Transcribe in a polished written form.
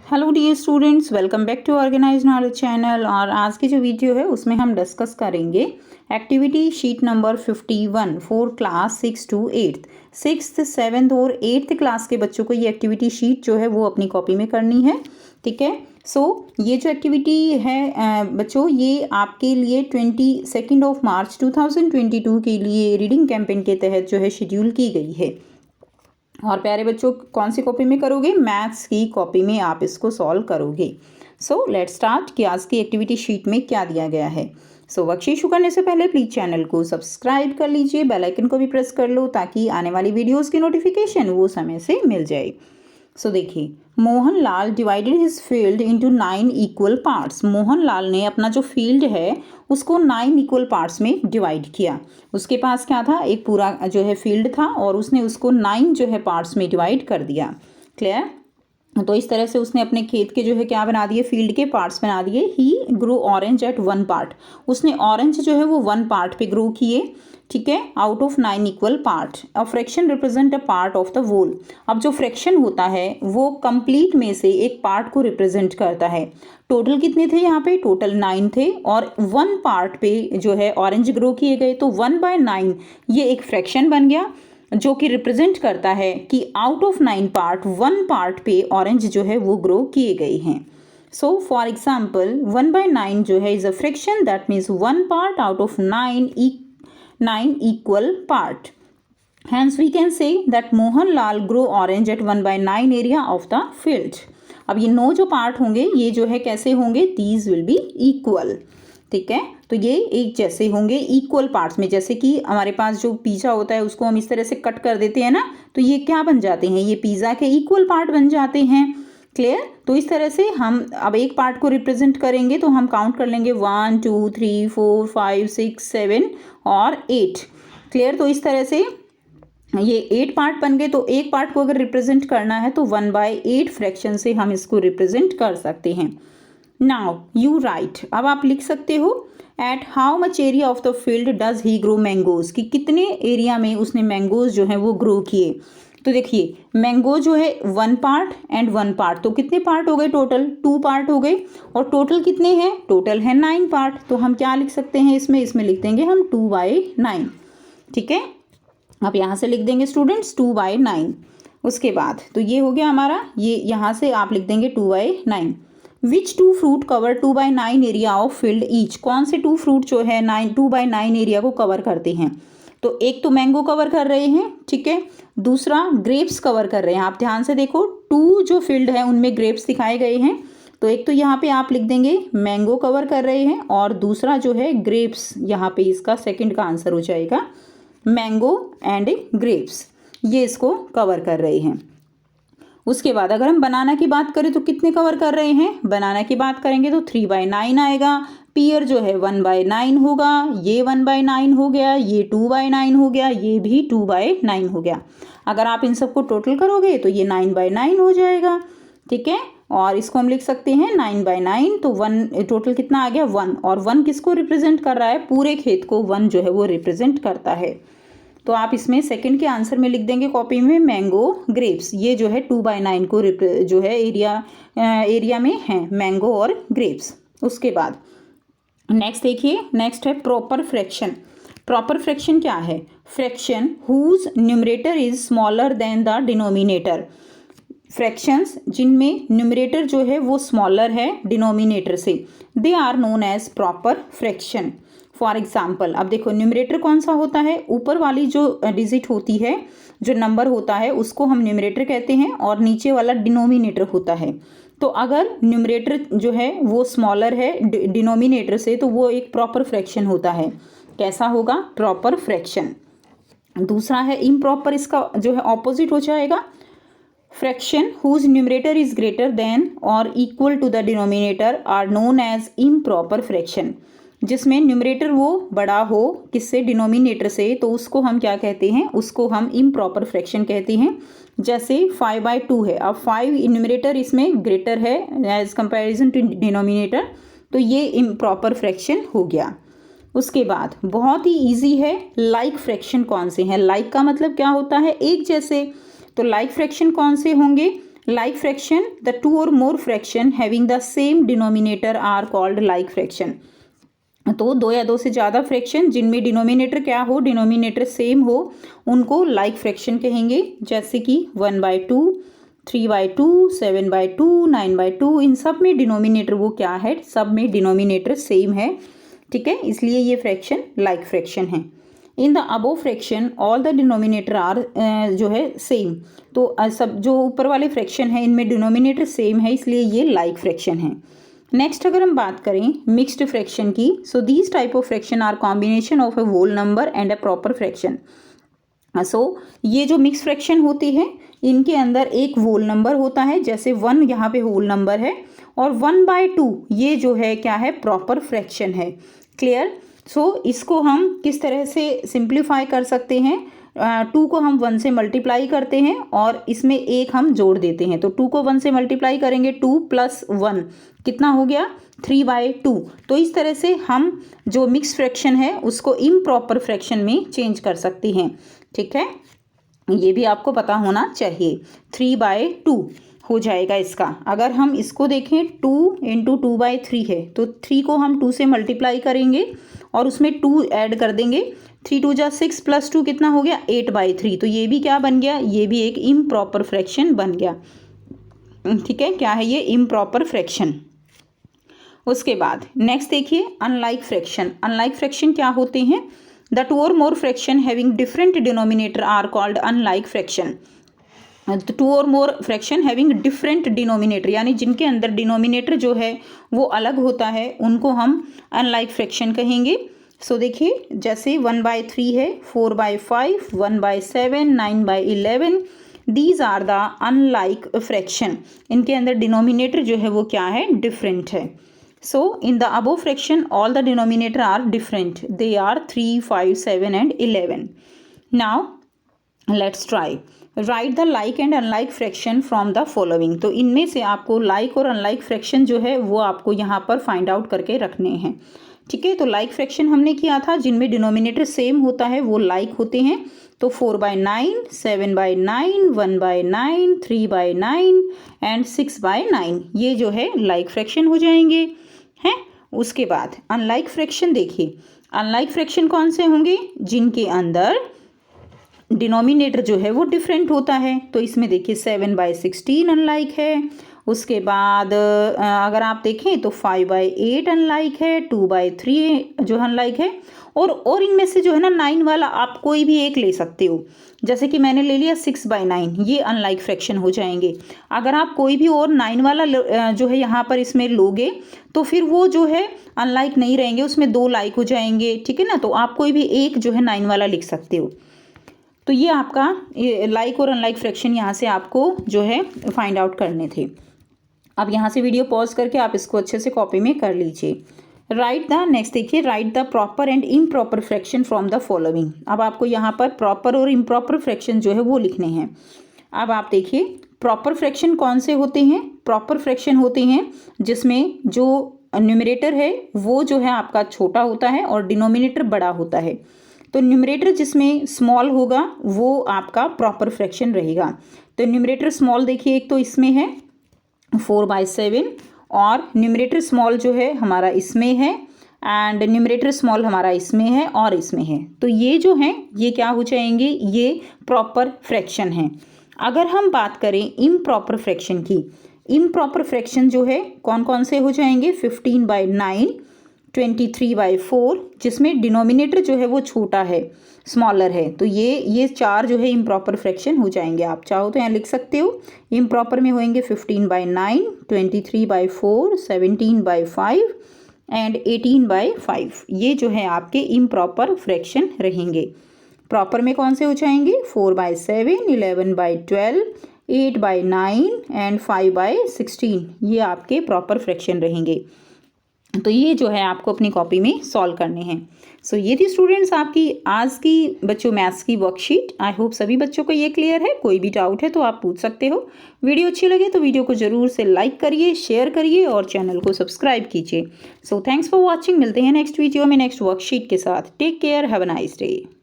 Hello dear students, welcome back to Organize Knowledge channel. और आज की जो वीडियो है उसमें हम डिस्कस करेंगे activity sheet number 51 for class 6 to 8। 6th 7th और 8th क्लास के बच्चों को ये एक्टिविटी शीट जो है वो अपनी कॉपी में करनी है। ठीक है, ये जो एक्टिविटी है बच्चों, ये आपके लिए 22 मार्च 2022 के लिए रीडिंग कैंपेन के तहत जो है शेड्यूल की गई है। और प्यारे बच्चों, कौन सी कॉपी में करोगे? मैथ्स की कॉपी में आप इसको सॉल्व करोगे। सो लेट्स स्टार्ट कि आज की एक्टिविटी शीट में क्या दिया गया है। वर्कशीट शुरू करने से पहले प्लीज चैनल को सब्सक्राइब कर लीजिए, बेल आइकन को भी प्रेस कर लो ताकि आने वाली वीडियोस की नोटिफिकेशन वो समय से मिल जाए। देखिए, Mohanlal divided his field into 9 equal parts. Mohanlal ने अपना जो फील्ड है उसको 9 इक्वल पार्ट्स में डिवाइड किया। उसके पास क्या था? एक पूरा जो है फील्ड था और उसने उसको 9 जो है पार्ट्स में डिवाइड कर दिया। क्लियर? तो इस तरह से उसने अपने खेत के जो है क्या बना दिए? फील्ड के पार्ट्स बना दिए। ही ग्रो ऑरेंज एट 1 पार्ट। उसने ऑरेंज जो है वो 1 पार्ट पे ग्रो किए। ठीक है, out of 9 equal part. A fraction represent a part of the whole. अब जो फ्रैक्शन होता है वो कंप्लीट में से एक पार्ट को रिप्रेजेंट करता है। टोटल कितने थे यहाँ पे? टोटल 9 थे और 1 पार्ट पे जो है ऑरेंज ग्रो किए गए, तो 1/9 ये एक फ्रैक्शन बन गया जो कि रिप्रेजेंट करता है कि आउट ऑफ 9 पार्ट 1 पार्ट पे ऑरेंज जो है वो ग्रो किए गए हैं। फॉर एग्जाम्पल 1/9 जो है is a fraction, that means 1 part out of 9 equal part. Hence we can say that Mohanlal grew orange at 1/9 area of the field. अब ये 9 जो पार्ट होंगे ये जो है कैसे होंगे? These will be equal. ठीक है, तो ये एक जैसे होंगे इक्वल पार्ट्स में। जैसे कि हमारे पास जो पिज़्ज़ा होता है उसको हम इस तरह से कट कर देते हैं ना, तो ये क्या बन जाते हैं? ये पिज़्ज़ा के इक्वल पार्ट बन जाते हैं। क्लियर? तो इस तरह से हम अब एक पार्ट को रिप्रेजेंट करेंगे तो हम काउंट कर लेंगे 1 2 3 4 5 6 7 और 8। क्लियर? तो इस तरह से ये 8 पार्ट बन गए। तो एक पार्ट को अगर रिप्रेजेंट करना है तो 1/8 फ्रैक्शन से हम इसको रिप्रेजेंट कर सकते हैं। नाउ यू राइट, अब आप लिख सकते हो at how much area of the field does he grow mangoes, कि कितने एरिया में उसने मैंगोज जो है वो ग्रो किए। तो देखिए, मैंगो जो है 1 पार्ट एंड 1 पार्ट, तो कितने पार्ट हो गए? टोटल 2 पार्ट हो गए। और टोटल कितने हैं? टोटल है 9 पार्ट। तो हम क्या लिख सकते हैं इसमें लिख देंगे हम 2/9। ठीक है, अब यहाँ से लिख देंगे स्टूडेंट्स 2/9। उसके बाद तो ये हो गया हमारा, ये यहाँ से आप लिख देंगे 2/9। विच 2 fruit cover 2/9 area of field each. कौन से 2 फ्रूट जो है 2/9 एरिया को कवर करते हैं? तो एक तो मैंगो कवर कर रहे हैं, ठीक है, दूसरा ग्रेप्स कवर कर रहे हैं। आप ध्यान से देखो, 2 जो फील्ड है उनमें ग्रेप्स दिखाए गए हैं। तो एक तो यहाँ पे आप लिख देंगे मैंगो कवर कर रहे हैं और दूसरा जो है ग्रेप्स, यहाँ पे इसका सेकंड का आंसर हो जाएगा मैंगो एंड ग्रेप्स, ये इसको कवर कर रहे हैं। उसके बाद अगर हम बनाना की बात करें तो कितने कवर कर रहे हैं? बनाना की बात करेंगे तो 3/9 आएगा। पियर जो है 1/9 होगा, ये 1/9 हो गया, ये 2/9 हो गया, ये भी 2/9 हो गया। अगर आप इन सबको टोटल करोगे तो ये 9/9 हो जाएगा। ठीक है, और इसको हम लिख सकते हैं 9/9, तो 1 टोटल कितना आ गया? 1। और 1 किसको रिप्रेजेंट कर रहा है? पूरे खेत को 1 जो है वो रिप्रेजेंट करता है। तो आप इसमें सेकंड के आंसर में लिख देंगे कॉपी में मैंगो ग्रेप्स। ये जो है 2/9 को जो है एरिया में है मैंगो और ग्रेप्स। उसके बाद नेक्स्ट देखिए, नेक्स्ट है प्रॉपर फ्रैक्शन। प्रॉपर फ्रैक्शन क्या है? Fraction whose numerator is smaller than the denominator. Fractions जिनमें न्यूमरेटर जो है वो स्मॉलर है डिनोमिनेटर से, they are known as proper fraction. For example, अब देखो न्यूमरेटर कौन सा होता है? ऊपर वाली जो डिजिट होती है, जो नंबर होता है, उसको हम न्यूमरेटर कहते हैं और नीचे वाला डिनोमिनेटर होता है। तो अगर न्यूमरेटर जो है वो स्मॉलर है डिनोमिनेटर से तो वो एक प्रॉपर फ्रैक्शन होता है। कैसा होगा? Proper fraction. दूसरा है इम्प्रॉपर, इसका जो है ऑपोजिट हो जाएगा। Fraction whose numerator is greater than और equal to the denominator are known as improper fraction. जिसमें न्यूमरेटर वो बड़ा हो किससे? डिनोमिनेटर से, तो उसको हम क्या कहते हैं? उसको हम इम्प्रॉपर फ्रैक्शन कहते हैं। जैसे 5/2 है, अब 5 न्यूमरेटर इसमें ग्रेटर है एज कंपैरिजन टू डिनोमिनेटर, तो ये इम्प्रॉपर फ्रैक्शन हो गया। उसके बाद बहुत ही इजी है, लाइक फ्रैक्शन कौन से हैं? लाइक का मतलब क्या होता है? एक जैसे। तो लाइक फ्रैक्शन कौन से होंगे? like fraction, the two or more fraction having the same denominator are called like fraction. तो दो या दो से ज़्यादा फ्रैक्शन जिनमें डिनोमिनेटर क्या हो, डिनोमिनेटर सेम हो, उनको लाइक फ्रैक्शन कहेंगे। जैसे कि 1/2, 3/2, 7/2, 9/2, इन सब में डिनोमिनेटर वो क्या है, सब में डिनोमिनेटर सेम है, ठीक है, इसलिए ये फ्रैक्शन लाइक फ्रैक्शन है। In the above fraction all the denominator are जो है सेम, तो सब जो ऊपर वाले फ्रैक्शन है इनमें डिनोमिनेटर सेम है, इसलिए ये लाइक फ्रैक्शन है। नेक्स्ट अगर हम बात करें मिक्स्ड फ्रैक्शन की, so these type of fraction are combination of a whole number and a proper fraction. So ये जो मिक्स फ्रैक्शन होती है इनके अंदर एक होल नंबर होता है, जैसे 1 यहाँ पे होल नंबर है, और 1/2 ये जो है क्या है, प्रॉपर फ्रैक्शन है। क्लियर? सो इसको हम किस तरह से सिंप्लीफाई कर सकते हैं, 2 को हम 1 से मल्टीप्लाई करते हैं और इसमें एक हम जोड़ देते हैं, तो 2 को 1 से मल्टीप्लाई करेंगे, 2 + 1 कितना हो गया, 3/2। तो इस तरह से हम जो मिक्स फ्रैक्शन है उसको इम्प्रॉपर फ्रैक्शन में चेंज कर सकते हैं, ठीक है, ये भी आपको पता होना चाहिए। 3/2 हो जाएगा इसका। अगर हम इसको देखें 2 × 2/3 है, तो 3 को हम 2 से मल्टीप्लाई करेंगे और उसमें 2 ऐड कर देंगे, 3 × 2 = 6 + 2 कितना हो गया, 8/3। तो ये भी क्या बन गया, ये भी एक इम्प्रॉपर फ्रैक्शन बन गया, ठीक है, क्या है ये, इम्प्रॉपर फ्रैक्शन। उसके बाद नेक्स्ट देखिए अनलाइक फ्रैक्शन। अनलाइक फ्रैक्शन क्या होते हैं, the 2 or more fraction having different denominator are called unlike fraction। 2 or more fraction having different denominator, यानी जिनके अंदर डिनोमिनेटर जो है वो अलग होता है, उनको हम अनलाइक फ्रैक्शन कहेंगे। सो देखिए जैसे 1/3 है, 4/5, 1/7, 9/11, these are the unlike fraction. इनके अंदर डिनोमिनेटर जो है वो क्या है, डिफरेंट है। So in the above fraction all the denominator are different, they are 3, 5, 7 and 11. Now let's try write the like and unlike fraction from the following। तो इनमें से आपको like और unlike fraction जो है वो आपको यहाँ पर find out करके रखने हैं, ठीक है। तो like fraction हमने किया था, जिनमें डिनोमिनेटर सेम होता है वो like होते हैं, तो 4/9, 7/9, 1/9, 3/9 एंड 6/9 ये जो है like फ्रैक्शन हो जाएंगे हैं। उसके बाद अनलाइक फ्रैक्शन देखिए, अनलाइक फ्रैक्शन कौन से होंगे, जिनके अंदर डिनोमिनेटर जो है वो डिफरेंट होता है, तो इसमें देखिए 7/16 अनलाइक है। उसके बाद अगर आप देखें तो 5/8 अनलाइक है, 2/3 जो अनलाइक है, और इनमें से जो है ना 9 वाला आप कोई भी एक ले सकते हो, जैसे कि मैंने ले लिया 6/9, ये अनलाइक फ्रैक्शन हो जाएंगे। अगर आप कोई भी और 9 वाला जो है यहाँ पर इसमें लोगे तो फिर वो जो है अनलाइक नहीं रहेंगे, उसमें 2 लाइक हो जाएंगे, ठीक है ना। तो आप कोई भी एक जो है 9 वाला लिख सकते हो। तो ये आपका लाइक और अनलाइक फ्रैक्शन यहाँ से आपको जो है फाइंड आउट करने थे। अब यहाँ से वीडियो पॉज करके आप इसको अच्छे से कॉपी में कर लीजिए। राइट द नेक्स्ट देखिए, right the proper and improper fraction from the following. अब आपको यहाँ पर प्रॉपर और इम्प्रॉपर फ्रैक्शन जो है वो लिखने हैं। अब आप देखिए प्रॉपर फ्रैक्शन कौन से होते हैं, प्रॉपर फ्रैक्शन होते हैं जिसमें जो न्यूमरेटर है वो जो है आपका छोटा होता है और डिनोमिनेटर बड़ा होता है। तो न्यूमरेटर जिसमें स्मॉल होगा वो आपका प्रॉपर फ्रैक्शन रहेगा। तो न्यूमरेटर स्मॉल देखिए, एक तो इसमें है 4/7, और न्यूमरेटर स्मॉल जो है हमारा इसमें है, एंड न्यूमरेटर स्मॉल हमारा इसमें है और इसमें है। तो ये जो हैं ये क्या हो जाएंगे, ये प्रॉपर फ्रैक्शन है। अगर हम बात करें इम्प्रॉपर फ्रैक्शन की, इम्प्रॉपर फ्रैक्शन जो है कौन कौन से हो जाएंगे, 15/9, 23/4, जिसमें डिनोमिनेटर जो है वो छोटा है, स्मॉलर है। तो ये 4 जो है इम्प्रॉपर फ्रैक्शन हो जाएंगे। आप चाहो तो यहाँ लिख सकते हो, इम्प्रॉपर में होंगे 15/9, 23/4, 17/5 एंड 18/5। ये जो है आपके इम्प्रॉपर फ्रैक्शन रहेंगे। प्रॉपर में कौन से हो जाएंगे, 4/7, 11/12, 8/9 एंड 5/16, ये आपके प्रॉपर फ्रैक्शन रहेंगे। तो ये जो है आपको अपनी कॉपी में सॉल्व करने हैं। सो ये थी स्टूडेंट्स आपकी आज की बच्चों मैथ्स की वर्कशीट। आई होप सभी बच्चों को ये क्लियर है। कोई भी डाउट है तो आप पूछ सकते हो। वीडियो अच्छी लगे तो वीडियो को ज़रूर से लाइक करिए, शेयर करिए और चैनल को सब्सक्राइब कीजिए। So thanks for watching. मिलते हैं नेक्स्ट वीडियो में नेक्स्ट वर्कशीट के साथ। Take care, have a nice day.